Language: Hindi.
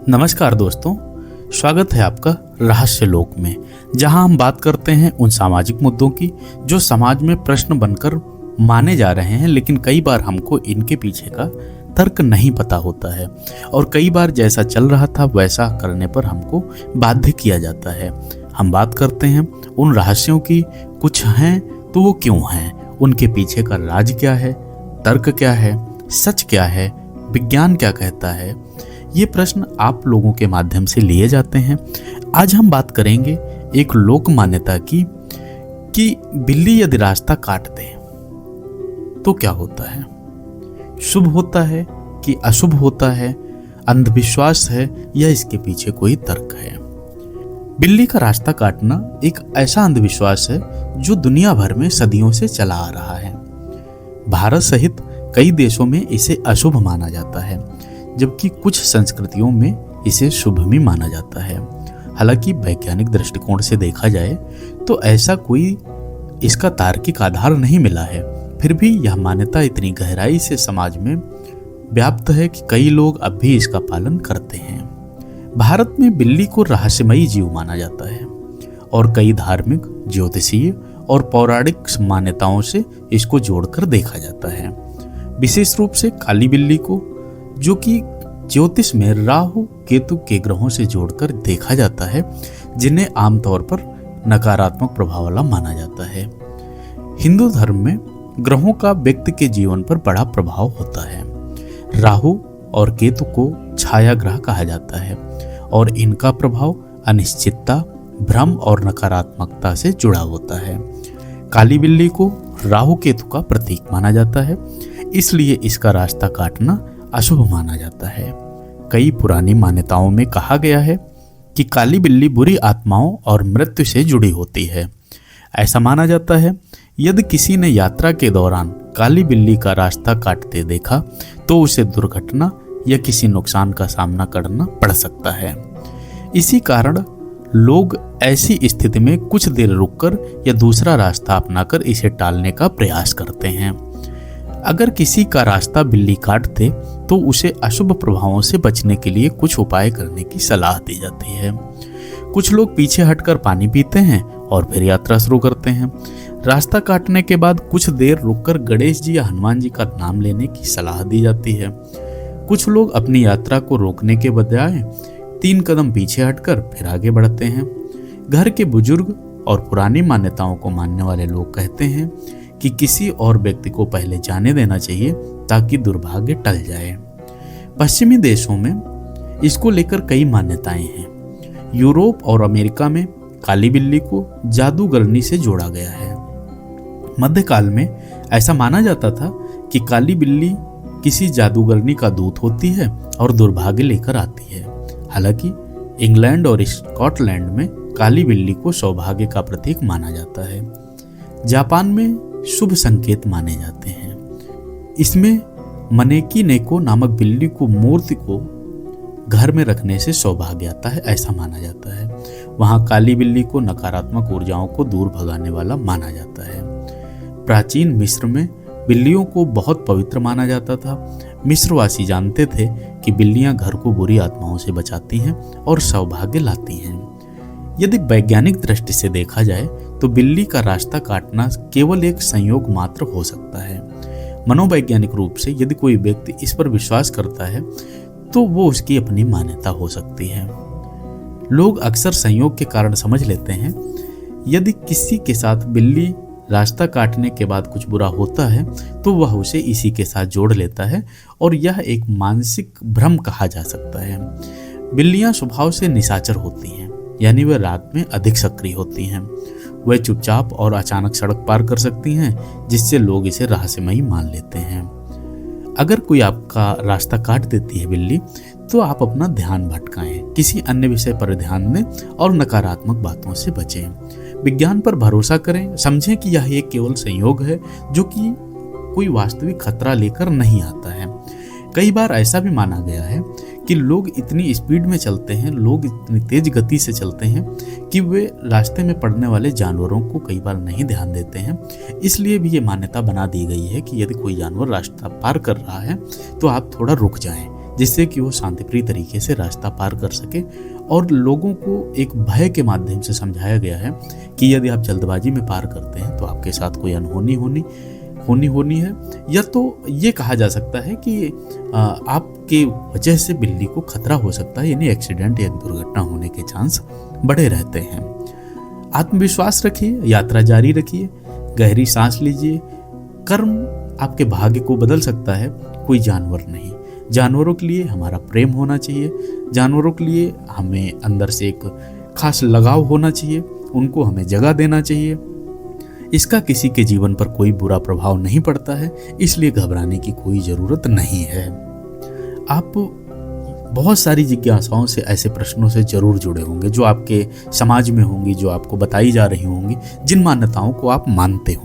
नमस्कार दोस्तों, स्वागत है आपका रहस्य लोक में, जहां हम बात करते हैं उन सामाजिक मुद्दों की जो समाज में प्रश्न बनकर माने जा रहे हैं, लेकिन कई बार हमको इनके पीछे का तर्क नहीं पता होता है और कई बार जैसा चल रहा था वैसा करने पर हमको बाध्य किया जाता है। हम बात करते हैं उन रहस्यों की, कुछ हैं तो वो क्यों हैं, उनके पीछे का राज क्या है, तर्क क्या है, सच क्या है, विज्ञान क्या कहता है। ये प्रश्न आप लोगों के माध्यम से लिए जाते हैं। आज हम बात करेंगे एक लोक मान्यता की कि बिल्ली यदि रास्ता काट दे तो क्या होता है, शुभ होता है कि अशुभ होता है, अंधविश्वास है या इसके पीछे कोई तर्क है। बिल्ली का रास्ता काटना एक ऐसा अंधविश्वास है जो दुनिया भर में सदियों से चला आ रहा है। भारत सहित कई देशों में इसे अशुभ माना जाता है, जबकि कुछ संस्कृतियों में इसे शुभ भी माना जाता है। हालांकि वैज्ञानिक दृष्टिकोण से देखा जाए तो ऐसा कोई इसका तार्किक आधार नहीं मिला है। फिर भी यह मान्यता इतनी गहराई से समाज में व्याप्त है कि कई लोग अब भी इसका पालन करते हैं। भारत में बिल्ली को रहस्यमयी जीव माना जाता है और कई धार्मिक, ज्योतिषीय और पौराणिक मान्यताओं से इसको जोड़कर देखा जाता है। विशेष रूप से काली बिल्ली को, जो कि ज्योतिष में राहु केतु के ग्रहों से जोड़कर देखा जाता है, जिन्हें आमतौर पर नकारात्मक प्रभाव वाला माना जाता है। हिंदू धर्म में ग्रहों का व्यक्ति के जीवन पर बड़ा प्रभाव होता है। राहु और केतु को छाया ग्रह कहा जाता है और इनका प्रभाव अनिश्चितता, भ्रम और नकारात्मकता से जुड़ा होता है। काली बिल्ली को राहु केतु का प्रतीक माना जाता है, इसलिए इसका रास्ता काटना अशुभ माना जाता है। कई पुरानी मान्यताओं में कहा गया है कि काली बिल्ली बुरी आत्माओं और मृत्यु से जुड़ी होती है। ऐसा माना जाता है यदि किसी ने यात्रा के दौरान काली बिल्ली का रास्ता काटते देखा तो उसे दुर्घटना या किसी नुकसान का सामना करना पड़ सकता है। इसी कारण लोग ऐसी स्थिति में कुछ देर रुककर या दूसरा रास्ता अपनाकर इसे टालने का प्रयास करते हैं। अगर किसी का रास्ता बिल्ली काट दे तो उसे अशुभ प्रभावों से बचने के लिए कुछ उपाय करने की सलाह दी जाती है। कुछ लोग पीछे हटकर पानी पीते हैं और फिर यात्रा शुरू करते हैं। रास्ता काटने के बाद कुछ देर रुककर गणेश जी या हनुमान जी का नाम लेने की सलाह दी जाती है। कुछ लोग अपनी यात्रा को रोकने के बजाय 3 कदम पीछे हटकर फिर आगे बढ़ते हैं। घर के बुजुर्ग और पुरानी मान्यताओं को मानने वाले लोग कहते हैं कि किसी और व्यक्ति को पहले जाने देना चाहिए ताकि दुर्भाग्य टल जाए। पश्चिमी देशों में इसको लेकर कई मान्यताएं हैं। यूरोप और अमेरिका में काली बिल्ली को जादूगरनी से जोड़ा गया है। मध्यकाल में ऐसा माना जाता था कि काली बिल्ली किसी जादूगरनी का दूत होती है और दुर्भाग्य लेकर आती है। हालांकि इंग्लैंड और स्कॉटलैंड में काली बिल्ली को सौभाग्य का प्रतीक माना जाता है। जापान में शुभ संकेत माने जाते हैं। इसमें मनेकी नेको नामक बिल्ली को मूर्ति को घर में रखने से सौभाग्य आता है, ऐसा माना जाता है। वहां काली बिल्ली को नकारात्मक ऊर्जाओं को दूर भगाने वाला माना जाता है। प्राचीन मिस्र में बिल्लियों को बहुत पवित्र माना जाता था। मिस्रवासी जानते थे कि बिल्लियां घर को बुरी आत्माओं से बचाती हैं और सौभाग्य लाती हैं। यदि वैज्ञानिक दृष्टि से देखा जाए तो बिल्ली का रास्ता काटना केवल एक संयोग मात्र हो सकता है। मनोवैज्ञानिक रूप से यदि कोई व्यक्ति इस पर विश्वास करता है तो वो उसकी अपनी मान्यता हो सकती है। लोग अक्सर संयोग के कारण समझ लेते हैं। यदि किसी के साथ बिल्ली रास्ता काटने के बाद कुछ बुरा होता है तो वह उसे इसी के साथ जोड़ लेता है और यह एक मानसिक भ्रम कहा जा सकता है। बिल्लियां स्वभाव से निशाचर होती हैं, यानी वह रात में अधिक सक्रिय होती हैं। वह चुपचाप और अचानक सड़क पार कर सकती हैं, जिससे लोग इसे रहस्यमयी मान लेते हैं। अगर कोई आपका रास्ता काट देती है बिल्ली तो आप अपना ध्यान भटकाएं, किसी अन्य विषय पर ध्यान दें और नकारात्मक बातों से बचें। विज्ञान पर भरोसा करें, समझें कि यह एक केवल संयोग है जो कि कोई वास्तविक खतरा लेकर नहीं आता है। कई बार ऐसा भी माना गया है कि लोग इतनी स्पीड में चलते हैं, लोग इतनी तेज गति से चलते हैं कि वे रास्ते में पड़ने वाले जानवरों को कई बार नहीं ध्यान देते हैं। इसलिए भी ये मान्यता बना दी गई है कि यदि कोई जानवर रास्ता पार कर रहा है तो आप थोड़ा रुक जाएं, जिससे कि वो शांतिप्रिय तरीके से रास्ता पार कर सके। और लोगों को एक भय के माध्यम से समझाया गया है कि यदि आप जल्दबाजी में पार करते हैं तो आपके साथ कोई अनहोनी होनी है, या तो ये कहा जा सकता है कि आपके वजह से बिल्ली को खतरा हो सकता है, यानी एक्सीडेंट या दुर्घटना होने के चांस बढ़े रहते हैं। आत्मविश्वास रखिए, यात्रा जारी रखिए, गहरी सांस लीजिए। कर्म आपके भाग्य को बदल सकता है, कोई जानवर नहीं। जानवरों के लिए हमारा प्रेम होना चाहिए, जानवरों के लिए हमें अंदर से एक खास लगाव होना चाहिए, उनको हमें जगह देना चाहिए। इसका किसी के जीवन पर कोई बुरा प्रभाव नहीं पड़ता है, इसलिए घबराने की कोई ज़रूरत नहीं है। आप बहुत सारी जिज्ञासाओं से, ऐसे प्रश्नों से जरूर जुड़े होंगे जो आपके समाज में होंगी, जो आपको बताई जा रही होंगी, जिन मान्यताओं को आप मानते हो।